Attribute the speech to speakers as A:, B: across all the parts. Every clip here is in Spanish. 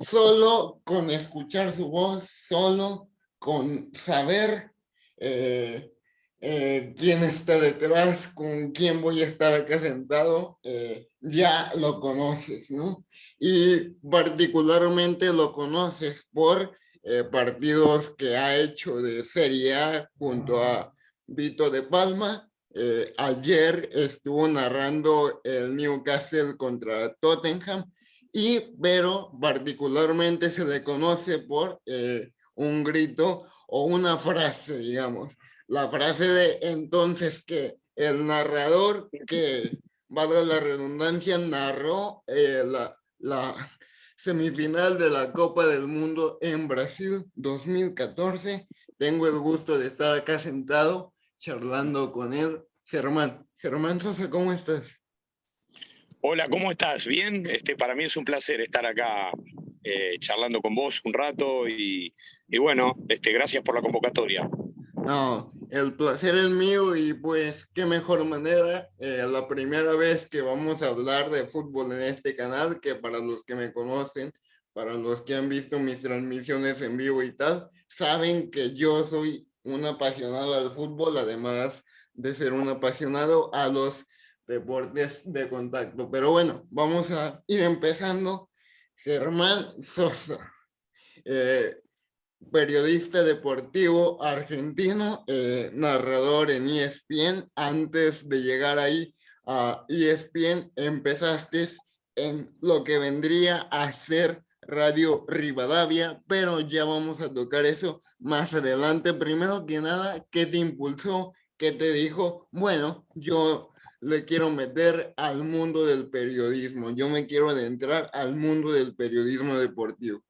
A: solo con escuchar su voz, solo con saber eh, quién está detrás, con quién voy a estar acá sentado, ya lo conoces, ¿no? Y particularmente lo conoces por partidos que ha hecho de Serie A junto a Vito de Palma. Ayer estuvo narrando el Newcastle contra Tottenham, pero particularmente se le conoce por un grito o una frase, digamos. La frase de entonces que el narrador, que valga la redundancia, narró la semifinal de la Copa del Mundo en Brasil 2014. Tengo el gusto de estar acá sentado charlando con él, Germán. Germán Sosa, ¿cómo estás?
B: Hola, ¿cómo estás? ¿Bien? Para mí es un placer estar acá charlando con vos un rato y bueno, gracias por la convocatoria.
A: No, el placer es mío y pues qué mejor manera, la primera vez que vamos a hablar de fútbol en este canal, que para los que me conocen, para los que han visto mis transmisiones en vivo y tal, saben que yo soy un apasionado al fútbol, además de ser un apasionado a los deportes de contacto. Pero bueno, vamos a ir empezando. Germán Sosa. Eh, Periodista deportivo argentino, narrador en ESPN. Antes de llegar ahí a ESPN, empezaste en lo que vendría a ser Radio Rivadavia, pero ya vamos a tocar eso más adelante. Primero que nada, ¿qué te impulsó? ¿Qué te dijo? Bueno, yo le quiero meter al mundo del periodismo, yo me quiero adentrar al mundo del periodismo deportivo.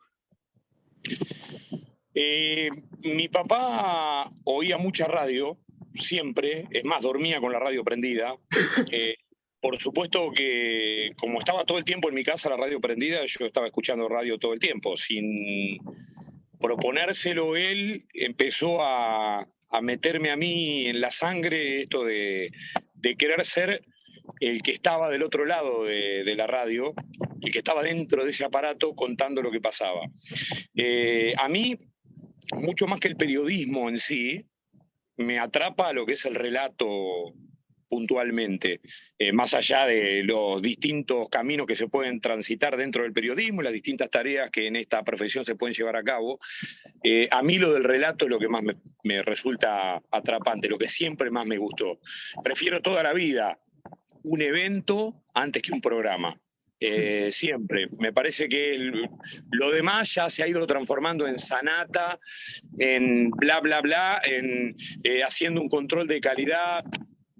B: Mi papá oía mucha radio, siempre, es más, dormía con la radio prendida. Eh, por supuesto que como estaba todo el tiempo en mi casa la radio prendida, yo estaba escuchando radio todo el tiempo. Sin proponérselo él, empezó a meterme a mí en la sangre esto de querer ser el que estaba del otro lado de la radio, el que estaba dentro de ese aparato contando lo que pasaba. A mí, mucho más que el periodismo en sí, me atrapa lo que es el relato puntualmente, más allá de los distintos caminos que se pueden transitar dentro del periodismo y las distintas tareas que en esta profesión se pueden llevar a cabo. A mí lo del relato es lo que más me resulta atrapante, lo que siempre más me gustó. Prefiero toda la vida un evento antes que un programa. Siempre. Me parece que lo demás ya se ha ido transformando en sanata, en bla, bla, bla, en haciendo un control de calidad,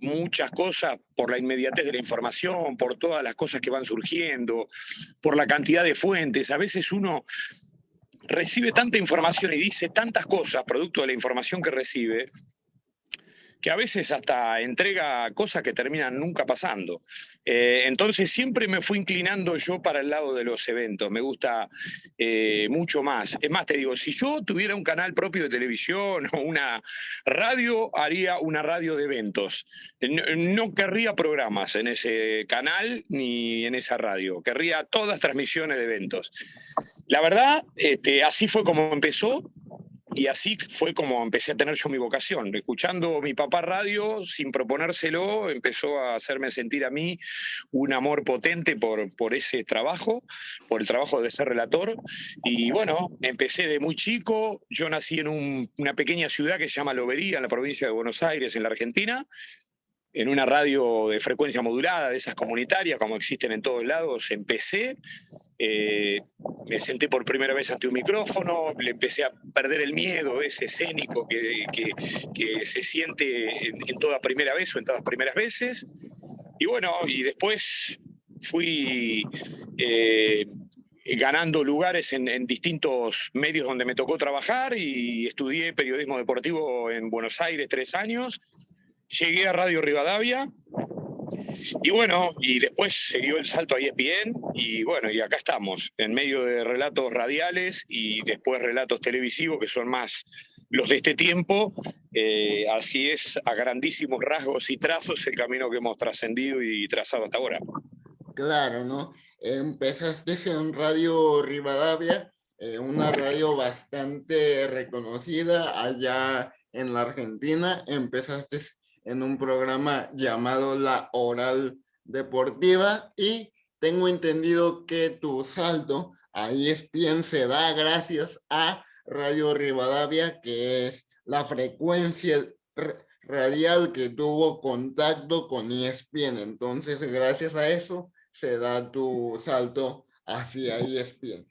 B: muchas cosas por la inmediatez de la información, por todas las cosas que van surgiendo, por la cantidad de fuentes. A veces uno recibe tanta información y dice tantas cosas producto de la información que recibe, que a veces hasta entrega cosas que terminan nunca pasando. Entonces siempre me fui inclinando yo para el lado de los eventos, me gusta mucho más. Es más, te digo, si yo tuviera un canal propio de televisión o una radio, haría una radio de eventos. No querría programas en ese canal ni en esa radio, querría todas transmisiones de eventos. La verdad, así fue como empezó. Y así fue como empecé a tener yo mi vocación. Escuchando mi papá radio, sin proponérselo, empezó a hacerme sentir a mí un amor potente por ese trabajo, por el trabajo de ser relator. Y bueno, empecé de muy chico. Yo nací en una pequeña ciudad que se llama Lobería, en la provincia de Buenos Aires, en la Argentina, en una radio de frecuencia modulada, de esas comunitarias, como existen en todos lados. Empecé, eh, me senté por primera vez ante un micrófono, le empecé a perder el miedo ese escénico que se siente en toda primera vez o en todas primeras veces. Y bueno, y después fui ganando lugares en distintos medios donde me tocó trabajar y estudié periodismo deportivo en Buenos Aires 3 años. Llegué a Radio Rivadavia y bueno, y después se dio el salto a ESPN y bueno, y acá estamos, en medio de relatos radiales y después relatos televisivos que son más los de este tiempo. Así es, a grandísimos rasgos y trazos, el camino que hemos trascendido y trazado hasta ahora.
A: Claro, ¿no? empezaste en Radio Rivadavia, una radio bastante reconocida allá en la Argentina. Empezaste en un programa llamado La Oral Deportiva y tengo entendido que tu salto a ESPN se da gracias a Radio Rivadavia, que es la frecuencia radial que tuvo contacto con ESPN. Entonces, gracias a eso, se da tu salto hacia ESPN.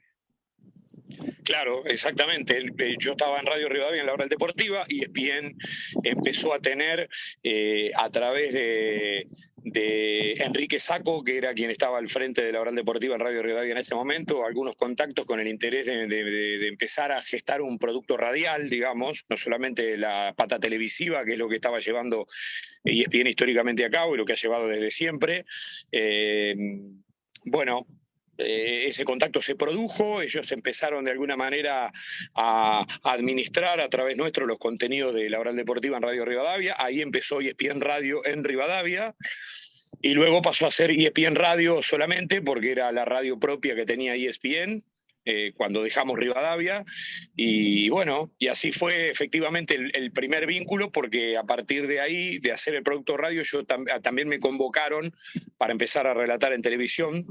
B: Claro, exactamente. Yo estaba en Radio Rivadavia en la Oral Deportiva y ESPN empezó a tener a través de Enrique Sacco, que era quien estaba al frente de la Oral Deportiva en Radio Rivadavia en ese momento, algunos contactos con el interés de empezar a gestar un producto radial, digamos, no solamente la pata televisiva, que es lo que estaba llevando ESPN históricamente a cabo y lo que ha llevado desde siempre. Bueno, ese contacto se produjo, ellos empezaron de alguna manera a administrar a través nuestro los contenidos de la Oral Deportiva en Radio Rivadavia. Ahí empezó ESPN Radio en Rivadavia y luego pasó a ser ESPN Radio solamente porque era la radio propia que tenía ESPN. Cuando dejamos Rivadavia, y bueno, y así fue efectivamente el primer vínculo, porque a partir de ahí, de hacer el producto radio, también me convocaron para empezar a relatar en televisión.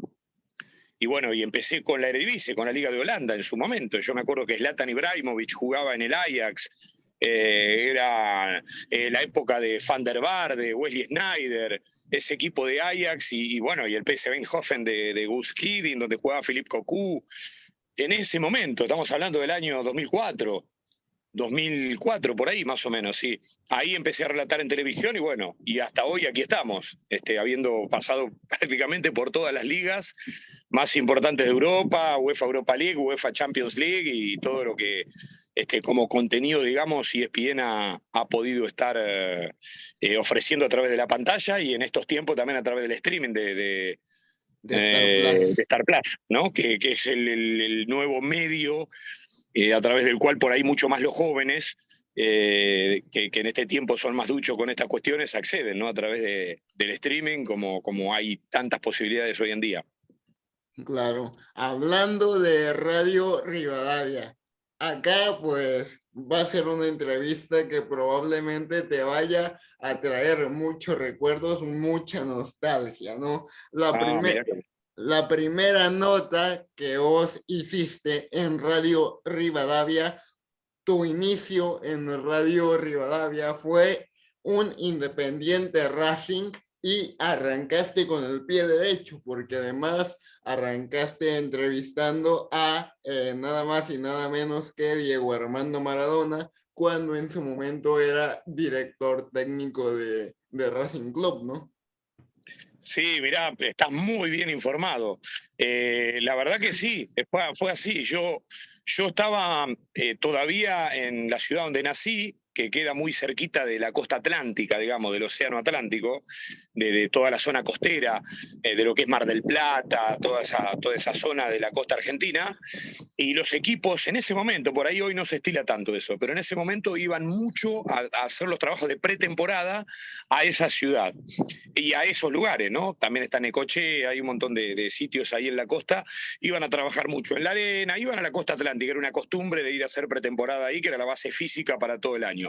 B: Y bueno, y empecé con la Eredivisie, con la Liga de Holanda en su momento. Yo me acuerdo que Zlatan Ibrahimovic jugaba en el Ajax, era la época de Van der Vaart, de Wesley Sneijder, ese equipo de Ajax, y bueno, y el PSV Eindhoven de Guus Hiddink, donde jugaba Philippe Cocu. En ese momento, estamos hablando del año 2004, por ahí más o menos, sí. Ahí empecé a relatar en televisión y bueno, y hasta hoy aquí estamos, habiendo pasado prácticamente por todas las ligas más importantes de Europa, UEFA Europa League, UEFA Champions League y todo lo que como contenido, digamos, ESPN ha podido estar ofreciendo a través de la pantalla y en estos tiempos también a través del streaming de Star Plus, ¿no? Que es el nuevo medio a través del cual por ahí mucho más los jóvenes, que en este tiempo son más duchos con estas cuestiones, acceden, ¿no? A través del streaming, como hay tantas posibilidades hoy en día.
A: Claro, hablando de Radio Rivadavia, acá pues va a ser una entrevista que probablemente te vaya a traer muchos recuerdos, mucha nostalgia, ¿no? La primera nota que vos hiciste en Radio Rivadavia, tu inicio en Radio Rivadavia fue un Independiente Racing y arrancaste con el pie derecho, porque además arrancaste entrevistando a nada más y nada menos que Diego Armando Maradona, cuando en su momento era director técnico de Racing Club, ¿no?
B: Sí, mirá, estás muy bien informado. La verdad que sí, fue así. Yo estaba todavía en la ciudad donde nací, que queda muy cerquita de la costa atlántica, digamos, del océano Atlántico, de toda la zona costera, de lo que es Mar del Plata, toda esa zona de la costa argentina. Y los equipos en ese momento, por ahí hoy no se estila tanto eso, pero en ese momento iban mucho a hacer los trabajos de pretemporada a esa ciudad y a esos lugares, ¿no? También está Necochea, hay un montón de sitios ahí en la costa, iban a trabajar mucho en la arena, iban a la costa atlántica, era una costumbre de ir a hacer pretemporada ahí, que era la base física para todo el año.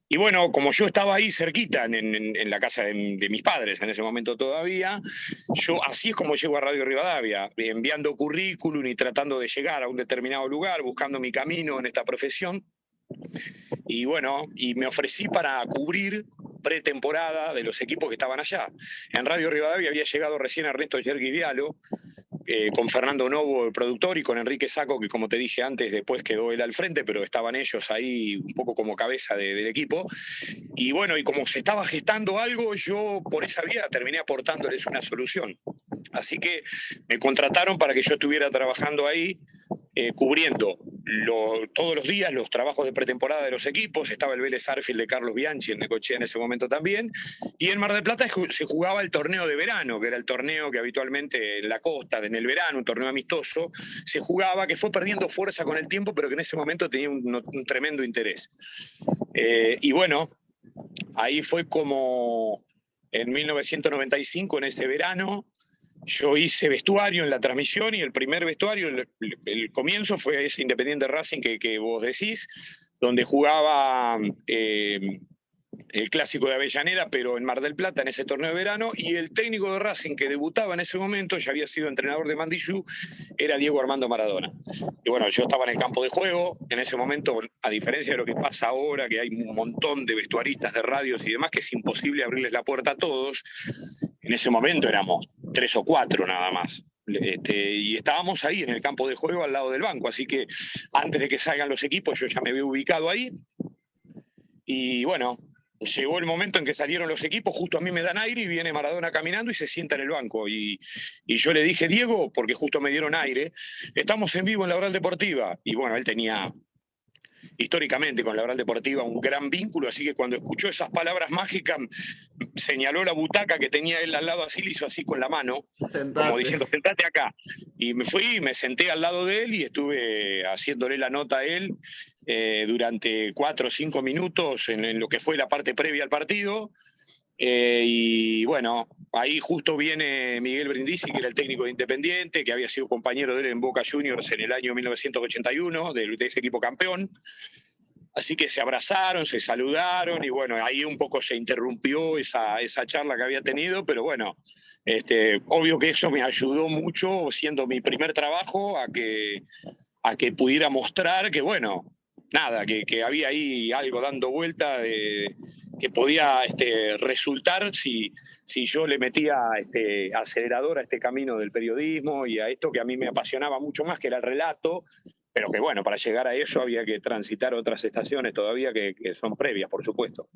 B: Y bueno, como yo estaba ahí cerquita, en la casa de mis padres en ese momento todavía, así es como llego a Radio Rivadavia, enviando currículum y tratando de llegar a un determinado lugar, buscando mi camino en esta profesión. Y bueno, y me ofrecí para cubrir pretemporada de los equipos que estaban allá. En Radio Rivadavia había llegado recién Ernesto Yergui Vialo, con Fernando Novo, el productor, y con Enrique Sacco, que como te dije antes, después quedó él al frente, pero estaban ellos ahí un poco como cabeza del equipo. Y bueno, y como se estaba gestando algo, yo por esa vía terminé aportándoles una solución. Así que me contrataron para que yo estuviera trabajando ahí, cubriendo todos los días los trabajos de pretemporada de los equipos. Estaba el Vélez Arfield de Carlos Bianchi en Necochea en ese momento también, y en Mar del Plata se jugaba el torneo de verano, que era el torneo que habitualmente en la costa, en el verano, un torneo amistoso, se jugaba, que fue perdiendo fuerza con el tiempo, pero que en ese momento tenía un tremendo interés. Y bueno, ahí fue como en 1995, en ese verano, yo hice vestuario en la transmisión y el primer vestuario, el comienzo fue ese Independiente Racing que vos decís, donde jugaba el clásico de Avellaneda, pero en Mar del Plata, en ese torneo de verano, y el técnico de Racing que debutaba en ese momento, ya había sido entrenador de Mandillú, era Diego Armando Maradona. Y bueno, yo estaba en el campo de juego, en ese momento, a diferencia de lo que pasa ahora, que hay un montón de vestuaristas de radios y demás, que es imposible abrirles la puerta a todos, en ese momento éramos 3 o 4 nada más. Y estábamos ahí en el campo de juego al lado del banco, así que antes de que salgan los equipos yo ya me había ubicado ahí y bueno, llegó el momento en que salieron los equipos, justo a mí me dan aire y viene Maradona caminando y se sienta en el banco. Y yo le dije, Diego, porque justo me dieron aire, estamos en vivo en la Oral Deportiva. Y bueno, él tenía históricamente con la Oral Deportiva un gran vínculo, así que cuando escuchó esas palabras mágicas, señaló la butaca que tenía él al lado así, le hizo así con la mano, como
A: Sentate.
B: diciendo, sentate acá. Y me fui, me senté al lado de él y estuve haciéndole la nota a él durante 4 o 5 minutos en lo que fue la parte previa al partido. Y bueno, ahí justo viene Miguel Brindisi, que era el técnico de Independiente, que había sido compañero de él en Boca Juniors en el año 1981, de ese equipo campeón. Así que se abrazaron, se saludaron y bueno, ahí un poco se interrumpió esa charla que había tenido, pero bueno, obvio que eso me ayudó mucho, siendo mi primer trabajo, a que pudiera mostrar que, bueno, nada, que había ahí algo dando vuelta que podía resultar si yo le metía acelerador a este camino del periodismo y a esto que a mí me apasionaba mucho más, que era el relato, pero que bueno, para llegar a eso había que transitar otras estaciones todavía que son previas, por supuesto.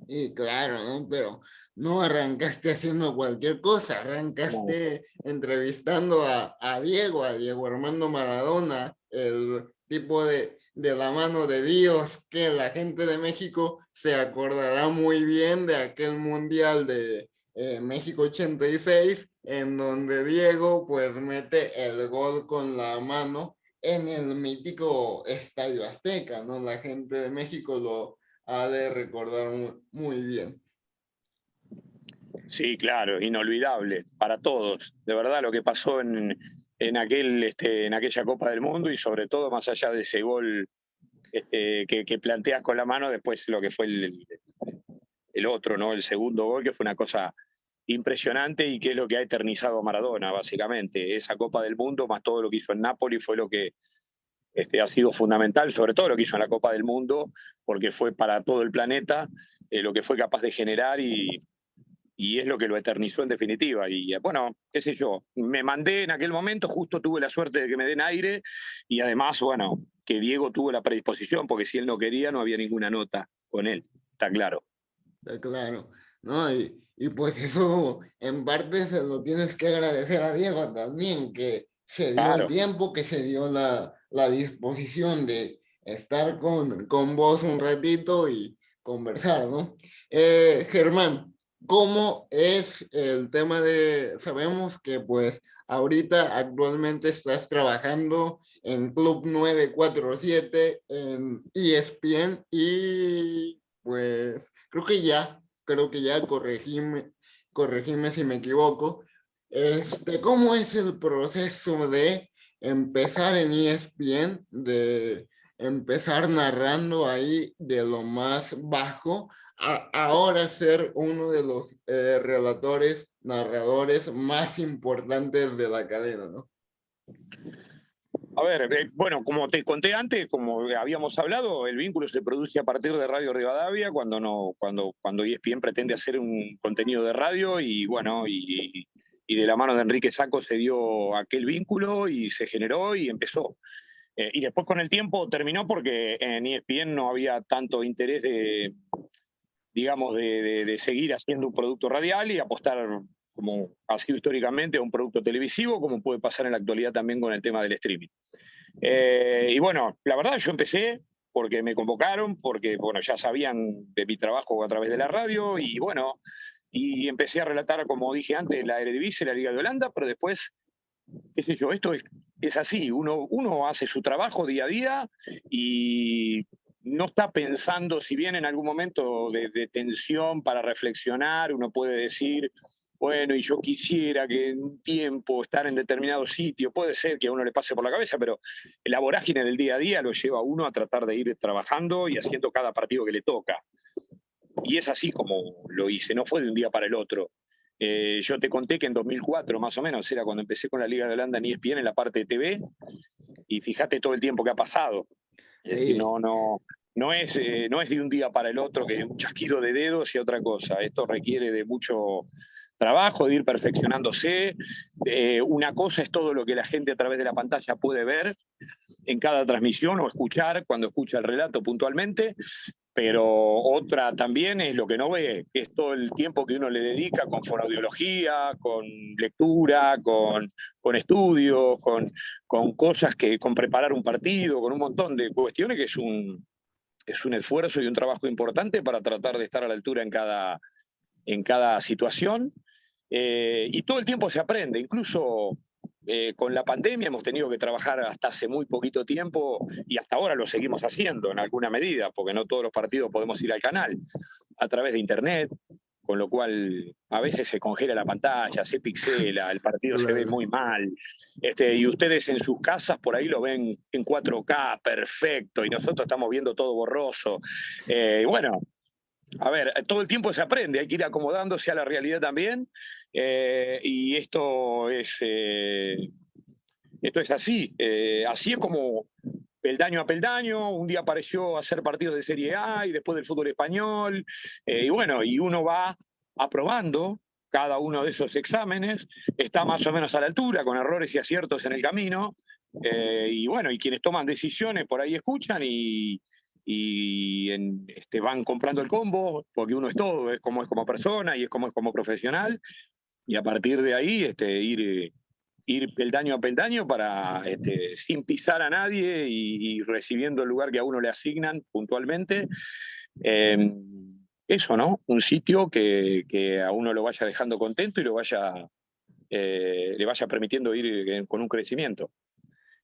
A: Y claro, ¿no? Pero no arrancaste haciendo cualquier cosa,
B: No.
A: arrancaste entrevistando a Diego Armando Maradona, el tipo de la mano de Dios, que la gente de México se acordará muy bien de aquel Mundial de México 86, en donde Diego pues mete el gol con la mano en el mítico Estadio Azteca, ¿no? La gente de México lo ha de recordar muy bien.
B: Sí, claro, inolvidable para todos. De verdad, lo que pasó en aquella Copa del Mundo y sobre todo más allá de ese gol que planteas con la mano, después lo que fue el otro, ¿no? El segundo gol, que fue una cosa impresionante y que es lo que ha eternizado a Maradona, básicamente. Esa Copa del Mundo, más todo lo que hizo en Nápoles, fue lo que ha sido fundamental, sobre todo lo que hizo en la Copa del Mundo, porque fue para todo el planeta lo que fue capaz de generar y es lo que lo eternizó en definitiva. Y bueno, qué sé yo, me mandé en aquel momento, justo tuve la suerte de que me den aire y además, bueno, que Diego tuvo la predisposición, porque si él no quería no había ninguna nota con él, está claro.
A: Claro, ¿no? Y pues eso en parte se lo tienes que agradecer a Diego también, que se dio el
B: Claro.
A: tiempo, que se dio la disposición de estar con vos un ratito y conversar, ¿no? Germán, ¿cómo es el tema sabemos que pues ahorita actualmente estás trabajando en Club 947 en ESPN y pues creo que ya, corregime si me equivoco. ¿Cómo es el proceso de empezar en ESPN, de empezar narrando ahí de lo más bajo, a ahora ser uno de los relatores, narradores más importantes de la cadena, ¿no?
B: A ver, bueno, como te conté antes, como habíamos hablado, el vínculo se produce a partir de Radio Rivadavia, cuando ESPN pretende hacer un contenido de radio y bueno, y de la mano de Enrique Sacco se dio aquel vínculo y se generó y empezó. Y después con el tiempo terminó porque en ESPN no había tanto interés digamos, de seguir haciendo un producto radial y apostar, como ha sido históricamente, a un producto televisivo, como puede pasar en la actualidad también con el tema del streaming. Y bueno, la verdad yo empecé porque me convocaron, porque bueno, ya sabían de mi trabajo a través de la radio y bueno, y empecé a relatar, como dije antes, la Eredivisie, la Liga de Holanda, pero después, qué sé yo, esto es así, uno hace su trabajo día a día y no está pensando, si bien en algún momento de tensión para reflexionar, uno puede decir, bueno, y yo quisiera que en un tiempo estar en determinado sitio, puede ser que a uno le pase por la cabeza, pero la vorágine del día a día lo lleva a uno a tratar de ir trabajando y haciendo cada partido que le toca. Y es así como lo hice, no fue de un día para el otro. Yo te conté que en 2004, más o menos, era cuando empecé con la Liga de Holanda en ESPN en la parte de TV, y fíjate todo el tiempo que ha pasado. Es decir,
A: Sí,
B: no es de un día para el otro que un chasquido de dedos y otra cosa. Esto requiere de mucho trabajo, de ir perfeccionándose. Una cosa es todo lo que la gente a través de la pantalla puede ver en cada transmisión o escuchar cuando escucha el relato puntualmente, pero otra también es lo que no ve, que es todo el tiempo que uno le dedica con fonoaudiología, con lectura, con estudios, con cosas que, con preparar un partido, con un montón de cuestiones que es un esfuerzo y un trabajo importante para tratar de estar a la altura en cada situación. Y todo el tiempo se aprende, incluso con la pandemia hemos tenido que trabajar hasta hace muy poquito tiempo y hasta ahora lo seguimos haciendo en alguna medida, porque no todos los partidos podemos ir al canal a través de internet, con lo cual a veces se congela la pantalla, se pixela, el partido se ve
A: claro.
B: muy mal, y ustedes en sus casas por ahí lo ven en 4K, perfecto, y nosotros estamos viendo todo borroso. Bueno, a ver, todo el tiempo se aprende, hay que ir acomodándose a la realidad también, y esto es así. Así es como peldaño a peldaño, un día apareció a hacer partidos de Serie A y después del fútbol español, y bueno, y uno va aprobando cada uno de esos exámenes, está más o menos a la altura, con errores y aciertos en el camino, y bueno, y quienes toman decisiones por ahí escuchan van comprando el combo, porque uno es como persona y es como profesional, y a partir de ahí ir peldaño a peldaño para, sin pisar a nadie y recibiendo el lugar que a uno le asignan puntualmente. Eh, Eso, ¿no? Un sitio que a uno lo vaya dejando contento y le vaya permitiendo ir con un crecimiento.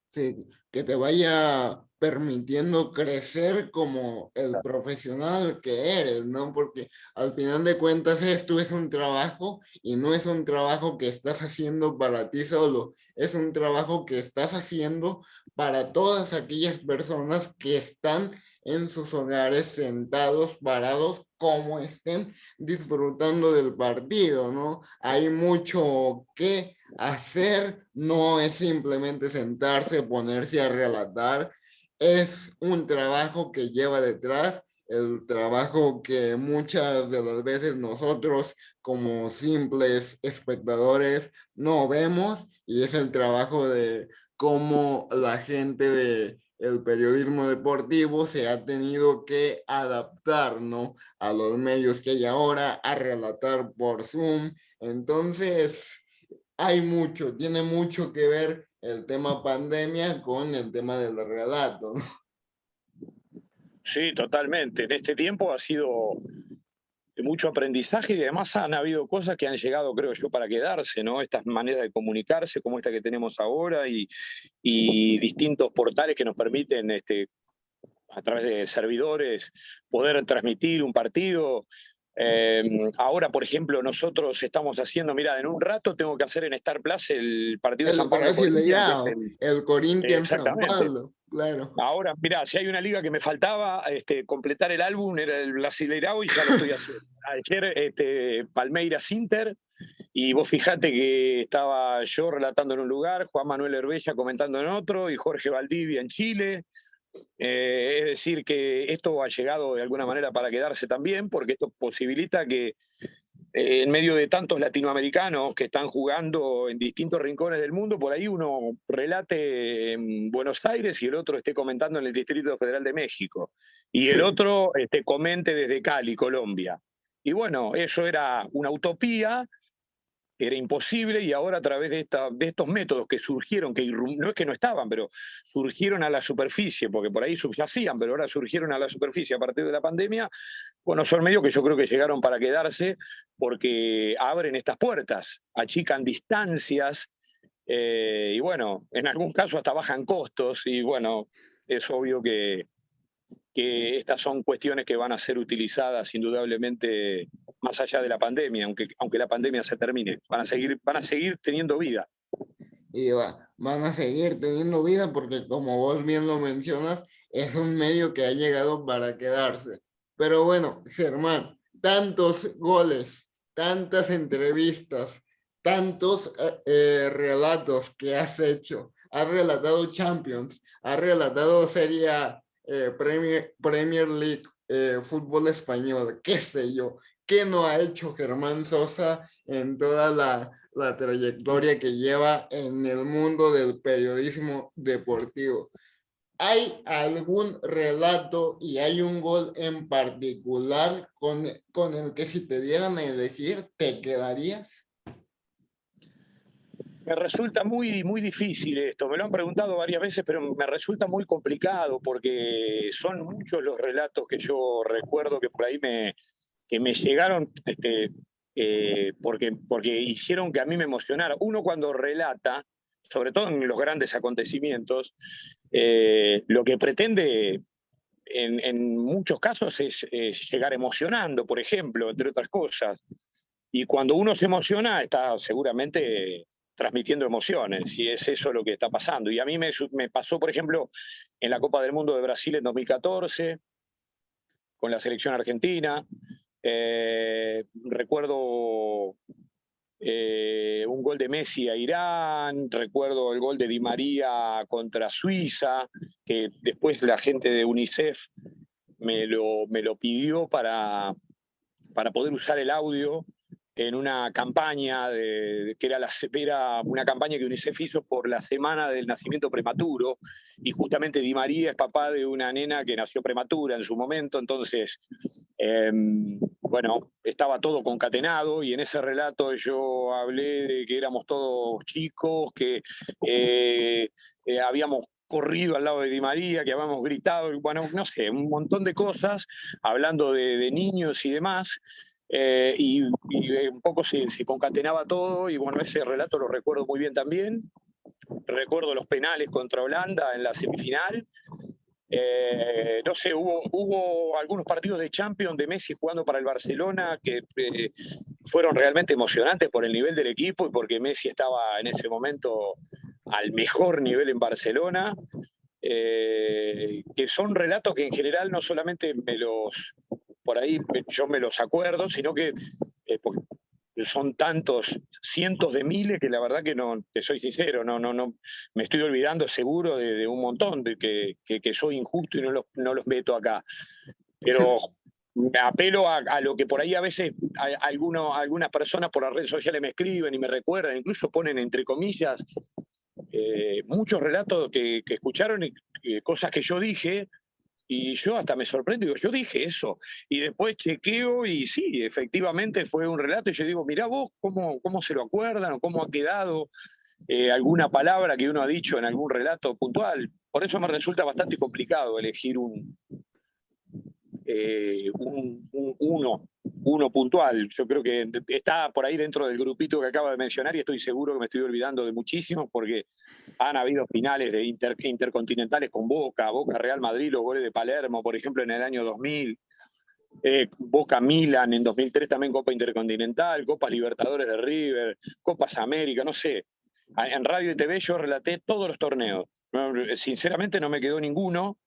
A: Sí, que te vaya permitiendo crecer como el profesional que eres, ¿no? Porque al final de cuentas esto es un trabajo y no es un trabajo que estás haciendo para ti solo, es un trabajo que estás haciendo para todas aquellas personas que están en sus hogares sentados, parados, como estén disfrutando del partido, ¿no? Hay mucho que hacer, no es simplemente sentarse, ponerse a relatar, es un trabajo que lleva detrás, el trabajo que muchas de las veces nosotros como simples espectadores no vemos, y es el trabajo de cómo la gente de el periodismo deportivo se ha tenido que adaptar, ¿no? A los medios que hay ahora, a relatar por Zoom. Entonces, hay mucho, tiene mucho que ver el tema pandemia con el tema del relato, ¿no?
B: Sí, totalmente. En este tiempo ha sido de mucho aprendizaje y además han habido cosas que han llegado, creo yo, para quedarse, ¿no? Estas maneras de comunicarse como esta que tenemos ahora y distintos portales que nos permiten, a través de servidores, poder transmitir un partido. Ahora, por ejemplo, nosotros estamos haciendo, mira, en un rato tengo que hacer en Star Plus el partido de
A: El
B: San Pablo Corinthians, que es
A: Brasileirao, el Corinthians San
B: exactamente.
A: Pablo, claro.
B: Ahora, mira, si hay una liga que me faltaba, completar el álbum era el Brasileirao y ya lo estoy haciendo. Ayer, Palmeiras Inter, y vos fijate que estaba yo relatando en un lugar, Juan Manuel Herbella comentando en otro, y Jorge Valdivia en Chile. Es decir, que esto ha llegado de alguna manera para quedarse también, porque esto posibilita que en medio de tantos latinoamericanos que están jugando en distintos rincones del mundo, por ahí uno relate en Buenos Aires y el otro esté comentando en el Distrito Federal de México, y el
A: Sí,
B: otro comente desde Cali, Colombia. Y bueno, eso era una utopía, era imposible, y ahora a través de estos métodos que surgieron, que no es que no estaban, pero surgieron a la superficie, porque por ahí subyacían, pero ahora surgieron a la superficie a partir de la pandemia, bueno, son medios que yo creo que llegaron para quedarse porque abren estas puertas, achican distancias, y bueno, en algún caso hasta bajan costos, y bueno, es obvio que estas son cuestiones que van a ser utilizadas indudablemente más allá de la pandemia, aunque la pandemia se termine. Van a seguir teniendo vida.
A: Y van a seguir teniendo vida porque, como vos bien lo mencionas, es un medio que ha llegado para quedarse. Pero bueno, Germán, tantos goles, tantas entrevistas, tantos relatos que has hecho. Has relatado Champions, has relatado Serie A, Premier League, fútbol español, qué sé yo. ¿Qué no ha hecho Germán Sosa en toda la trayectoria que lleva en el mundo del periodismo deportivo? ¿Hay algún relato y hay un gol en particular con el que, si te dieran a elegir, te quedarías?
B: Me resulta muy difícil esto. Me lo han preguntado varias veces, pero me resulta muy complicado porque son muchos los relatos que yo recuerdo que por ahí que me llegaron porque hicieron que a mí me emocionara. Uno cuando relata, sobre todo en los grandes acontecimientos, lo que pretende en muchos casos es llegar emocionando, por ejemplo, entre otras cosas. Y cuando uno se emociona, está seguramente transmitiendo emociones, y es eso lo que está pasando. Y a mí me pasó, por ejemplo, en la Copa del Mundo de Brasil en 2014, con la selección argentina. Recuerdo un gol de Messi a Irán, recuerdo el gol de Di María contra Suiza, que después la gente de UNICEF me lo pidió para poder usar el audio en una campaña que era una campaña que UNICEF hizo por la semana del nacimiento prematuro, y justamente Di María es papá de una nena que nació prematura en su momento. Entonces bueno, estaba todo concatenado, y en ese relato yo hablé de que éramos todos chicos, que habíamos corrido al lado de Di María, que habíamos gritado, bueno, no sé, un montón de cosas, hablando de niños y demás. Y un poco se concatenaba todo, y bueno, ese relato lo recuerdo muy bien también. Recuerdo los penales contra Holanda en la semifinal. No sé, hubo algunos partidos de Champions de Messi jugando para el Barcelona que fueron realmente emocionantes por el nivel del equipo y porque Messi estaba en ese momento al mejor nivel en Barcelona. Que son relatos que en general no solamente por ahí yo me los acuerdo, sino que son tantos, cientos de miles, que la verdad que no, te soy sincero, no, me estoy olvidando seguro de un montón, de que soy injusto y no los meto acá. Pero me apelo a lo que por ahí a veces algunas personas por las redes sociales me escriben y me recuerdan, incluso ponen entre comillas muchos relatos que escucharon, y cosas que yo dije, y yo hasta me sorprendo, digo, yo dije eso, y después chequeo y sí, efectivamente fue un relato, y yo digo, mirá vos cómo se lo acuerdan o cómo ha quedado alguna palabra que uno ha dicho en algún relato puntual. Por eso me resulta bastante complicado elegir uno puntual. Yo creo que está por ahí dentro del grupito que acabo de mencionar, y estoy seguro que me estoy olvidando de muchísimos, porque han habido finales de intercontinentales con Boca Real Madrid, los goles de Palermo, por ejemplo, en el año 2000, Boca Milan en 2003, también Copa Intercontinental, Copas Libertadores de River, Copas América, no sé. En radio y TV yo relaté todos los torneos. Sinceramente no me quedó ninguno.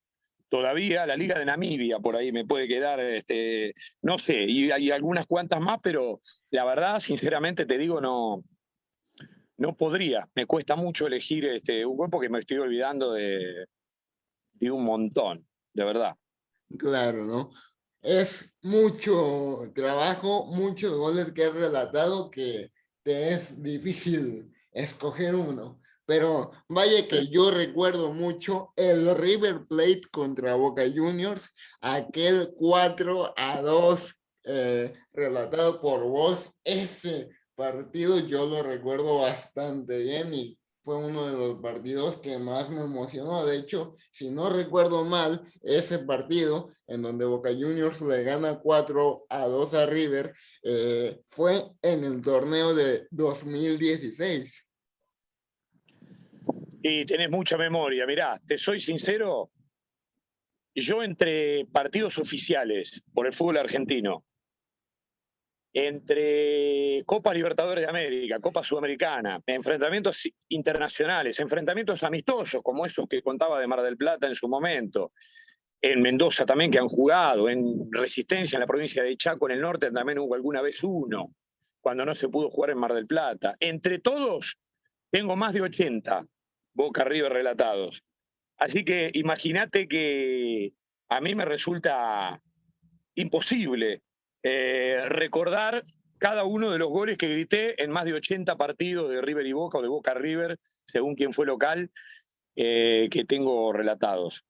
B: Todavía la Liga de Namibia por ahí me puede quedar, no sé, y hay algunas cuantas más, pero la verdad, sinceramente te digo, no podría. Me cuesta mucho elegir un gol, porque me estoy olvidando de un montón, de verdad.
A: Claro, ¿no? Es mucho trabajo, muchos goles que has relatado que te es difícil escoger uno. Pero vaya que yo recuerdo mucho el River Plate contra Boca Juniors, aquel 4-2 relatado por vos. Ese partido yo lo recuerdo bastante bien y fue uno de los partidos que más me emocionó. De hecho, si no recuerdo mal, ese partido en donde Boca Juniors le gana 4-2 a River fue en el torneo de 2016.
B: Y tenés mucha memoria. Mirá, te soy sincero, yo entre partidos oficiales por el fútbol argentino entre Copa Libertadores de América, Copa Sudamericana, enfrentamientos internacionales, enfrentamientos amistosos, como esos que contaba de Mar del Plata en su momento, en Mendoza también que han jugado, en Resistencia en la provincia de Chaco, en el norte también hubo alguna vez uno, cuando no se pudo jugar en Mar del Plata. Entre todos, tengo más de 80 Boca River relatados. Así que imagínate que a mí me resulta imposible recordar cada uno de los goles que grité en más de 80 partidos de River y Boca o de Boca River, según quien fue local, que tengo relatados.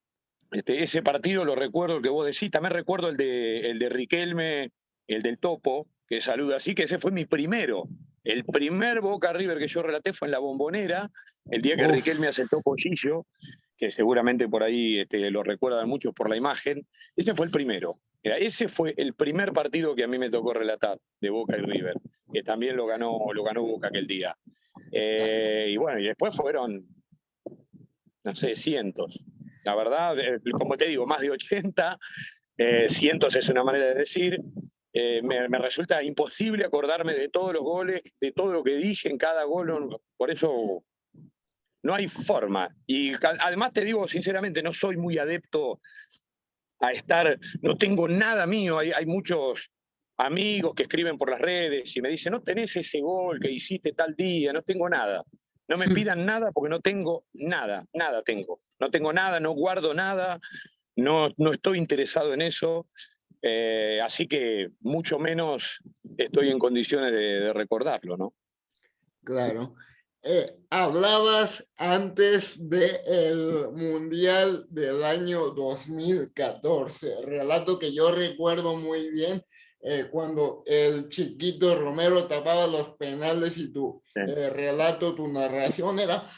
B: Ese partido lo recuerdo, el que vos decís, también recuerdo el de Riquelme, el del Topo, que saluda así, que ese fue mi primero. El primer Boca River que yo relaté fue en la Bombonera, el día que Riquelme hace el Topo Gillo, que seguramente por ahí lo recuerdan muchos por la imagen. Ese fue el primero. Ese fue el primer partido que a mí me tocó relatar de Boca y River, que también lo ganó Boca aquel día. Y bueno, y después fueron, no sé, cientos. La verdad, como te digo, más de 80, cientos es una manera de decir. Me resulta imposible acordarme de todos los goles, de todo lo que dije en cada gol. Por eso no hay forma. Y además te digo sinceramente, no soy muy adepto a estar, no tengo nada mío. Hay muchos amigos que escriben por las redes y me dicen, no tenés ese gol que hiciste tal día, no tengo nada. No me pidan nada porque no tengo nada, nada tengo. No tengo nada, no guardo nada, no estoy interesado en eso. Así que mucho menos estoy en condiciones de recordarlo, ¿no?
A: Claro. Hablabas antes del Mundial del año 2014, relato que yo recuerdo muy bien, cuando el Chiquito Romero tapaba los penales y tu relato, tu narración era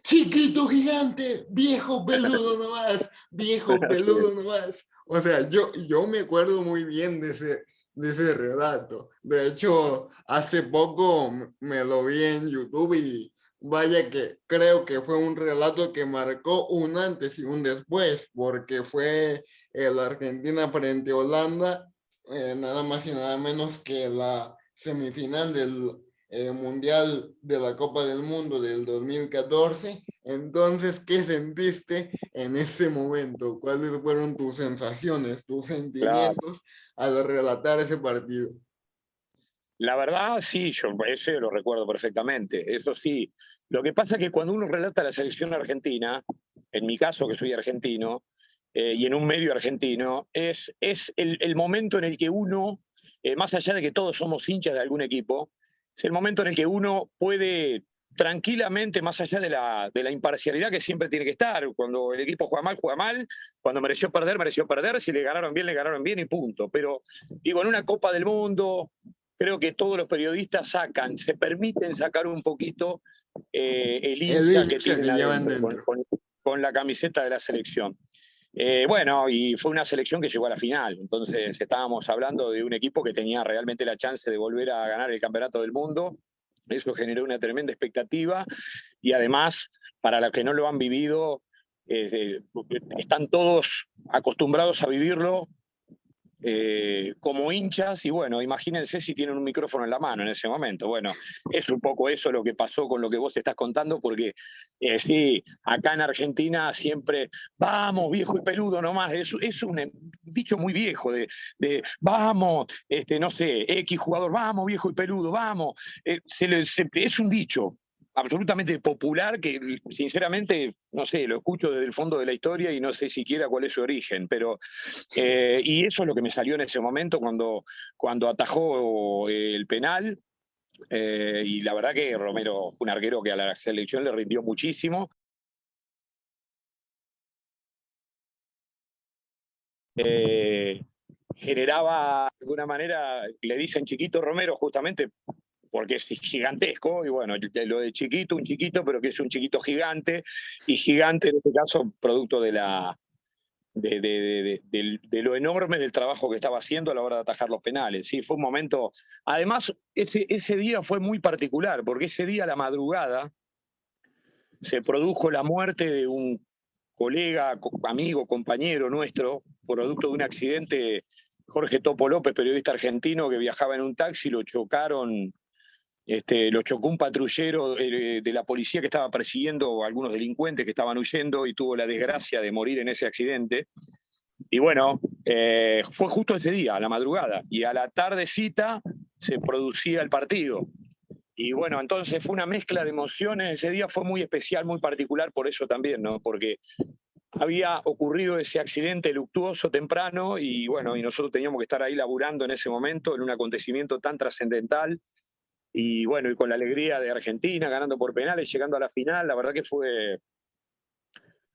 A: chiquito gigante, viejo peludo nomás, viejo peludo nomás. O sea, yo me acuerdo muy bien de ese relato. De hecho, hace poco me lo vi en YouTube y vaya que creo que fue un relato que marcó un antes y un después, porque fue la Argentina frente a Holanda, nada más y nada menos que la semifinal del Mundial de la Copa del Mundo del 2014. Entonces, ¿qué sentiste en ese momento? ¿Cuáles fueron tus sensaciones, tus
B: Claro.
A: sentimientos al relatar ese partido?
B: La verdad, sí, yo ese lo recuerdo perfectamente, eso sí. Lo que pasa es que cuando uno relata la selección argentina, en mi caso que soy argentino, y en un medio argentino, es el momento en el que uno, más allá de que todos somos hinchas de algún equipo, es el momento en el que uno puede tranquilamente, más allá de la imparcialidad que siempre tiene que estar, cuando el equipo juega mal, cuando mereció perder, si le ganaron bien y punto. Pero digo, en una Copa del Mundo creo que todos los periodistas se permiten sacar un poquito el
A: El
B: hincha que
A: hincha
B: tienen
A: que llevan
B: adentro
A: dentro.
B: con la camiseta de la selección. Bueno, y fue una selección que llegó a la final, entonces estábamos hablando de un equipo que tenía realmente la chance de volver a ganar el campeonato del mundo. Eso generó una tremenda expectativa y además, para los que no lo han vivido, están todos acostumbrados a vivirlo como hinchas y bueno, imagínense si tienen un micrófono en la mano en ese momento. Bueno, es un poco eso lo que pasó con lo que vos estás contando, porque sí, acá en Argentina siempre, vamos, viejo y peludo nomás, es un dicho muy viejo vamos, no sé, X jugador, vamos, viejo y peludo, vamos. Es un dicho absolutamente popular que sinceramente, no sé, lo escucho desde el fondo de la historia y no sé siquiera cuál es su origen, pero y eso es lo que me salió en ese momento cuando atajó el penal. Y la verdad que Romero fue un arquero que a la selección le rindió muchísimo. Generaba, de alguna manera, le dicen Chiquito Romero justamente porque es gigantesco, y bueno, lo de chiquito, un chiquito, pero que es un chiquito gigante, y gigante en este caso, producto de lo enorme del trabajo que estaba haciendo a la hora de atajar los penales. Sí, fue un momento. Además, ese día fue muy particular, porque ese día a la madrugada se produjo la muerte de un colega, amigo, compañero nuestro, producto de un accidente Jorge Topo López, periodista argentino que viajaba en un taxi, lo chocaron, lo chocó un patrullero de la policía que estaba persiguiendo a algunos delincuentes que estaban huyendo y tuvo la desgracia de morir en ese accidente. Y bueno, fue justo ese día, a la madrugada, y a la tardecita se producía el partido. Y bueno, entonces fue una mezcla de emociones, ese día fue muy especial, muy particular por eso también, ¿no? Porque había ocurrido ese accidente luctuoso temprano y bueno, y nosotros teníamos que estar ahí laburando en ese momento, en un acontecimiento tan trascendental, y bueno, y con la alegría de Argentina, ganando por penales, llegando a la final, la verdad que fue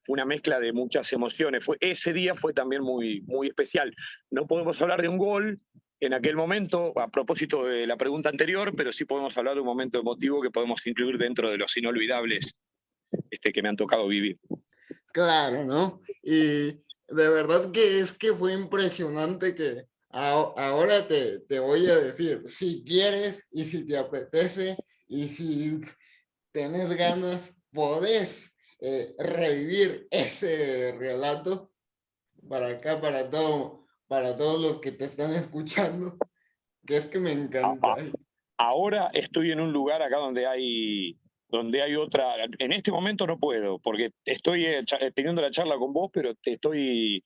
B: una mezcla de muchas emociones. Ese día fue también muy, muy especial. No podemos hablar de un gol en aquel momento, a propósito de la pregunta anterior, pero sí podemos hablar de un momento emotivo que podemos incluir dentro de los inolvidables que me han tocado vivir.
A: Claro, ¿no? Y de verdad que es que fue impresionante que ahora te voy a decir, si quieres y si te apetece y si tenés ganas, podés revivir ese relato para acá, para todos los que te están escuchando, que es que me encanta.
B: Ahora estoy en un lugar acá donde hay otra. En este momento no puedo, porque estoy teniendo la charla con vos, pero estoy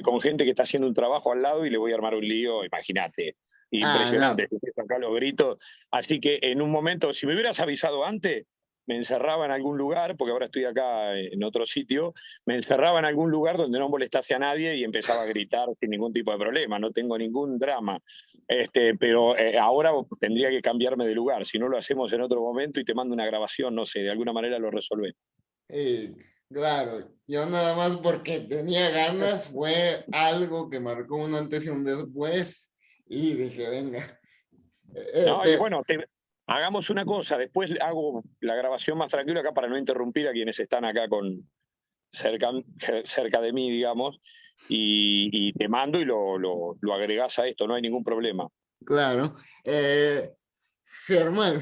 B: con gente que está haciendo un trabajo al lado y le voy a armar un lío, imagínate. Impresionante, acá los gritos. Así que en un momento, si me hubieras avisado antes, me encerraba en algún lugar, porque ahora estoy acá en otro sitio, me encerraba en algún lugar donde no molestase a nadie y empezaba a gritar sin ningún tipo de problema, no tengo ningún drama. Pero ahora tendría que cambiarme de lugar, si no lo hacemos en otro momento y te mando una grabación, no sé, de alguna manera lo resolvemos.
A: Claro, yo nada más porque tenía ganas, fue algo que marcó un antes y un después y dije, venga.
B: No, y bueno, hagamos una cosa, después hago la grabación más tranquila acá para no interrumpir a quienes están acá cerca de mí, digamos, y te mando y lo agregás a esto, no hay ningún problema.
A: Claro. Germán,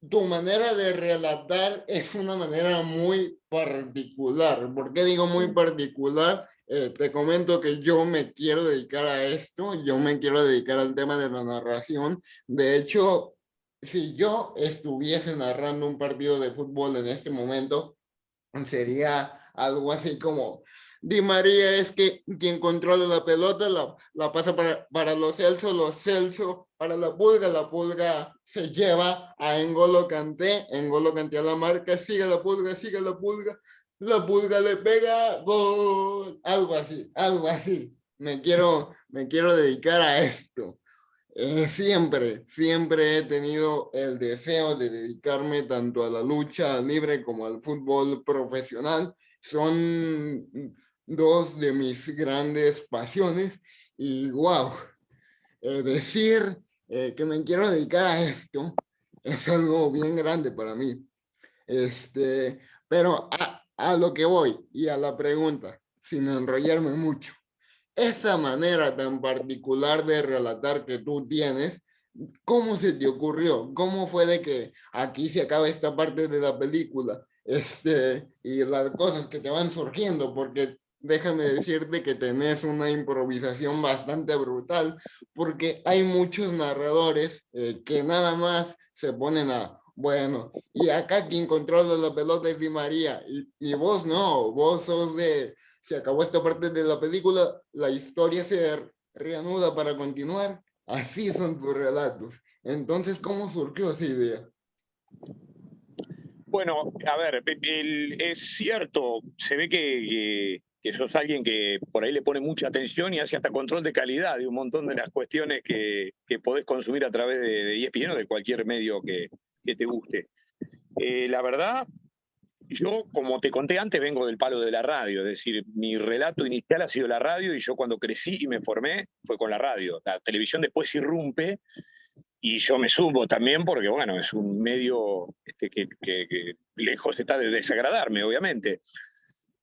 A: tu manera de relatar es una manera muy particular. ¿Por qué digo muy particular? Te comento que yo me quiero dedicar a esto, yo me quiero dedicar al tema de la narración. De hecho, si yo estuviese narrando un partido de fútbol en este momento, sería algo así como Di María es que quien controla la pelota la pasa para los Celso para la Pulga se lleva a N'Golo Kanté a la marca, sigue la Pulga le pega, gol, algo así. Me quiero dedicar a esto. Siempre he tenido el deseo de dedicarme tanto a la lucha libre como al fútbol profesional. Son dos de mis grandes pasiones y wow, decir que me quiero dedicar a esto es algo bien grande para mí. Pero a lo que voy y a la pregunta, sin enrollarme mucho, esa manera tan particular de relatar que tú tienes, ¿cómo se te ocurrió? ¿Cómo fue de que aquí se acaba esta parte de la película? Y las cosas que te van surgiendo, porque déjame decirte que tenés una improvisación bastante brutal, porque hay muchos narradores que nada más se ponen a, bueno, y acá quien controla la pelota es Di María, y vos no, vos sos de se acabó esta parte de la película, la historia se reanuda para continuar. Así son tus relatos. Entonces, ¿cómo surgió esa idea?
B: Bueno, a ver, es cierto, se ve que sos alguien que por ahí le pone mucha atención y hace hasta control de calidad de un montón de las cuestiones que podés consumir a través de ESPN o de cualquier medio que te guste. La verdad, yo, como te conté antes, vengo del palo de la radio, es decir, mi relato inicial ha sido la radio y yo cuando crecí y me formé fue con la radio. La televisión después irrumpe y yo me subo también porque, bueno, es un medio que lejos está de desagradarme, obviamente.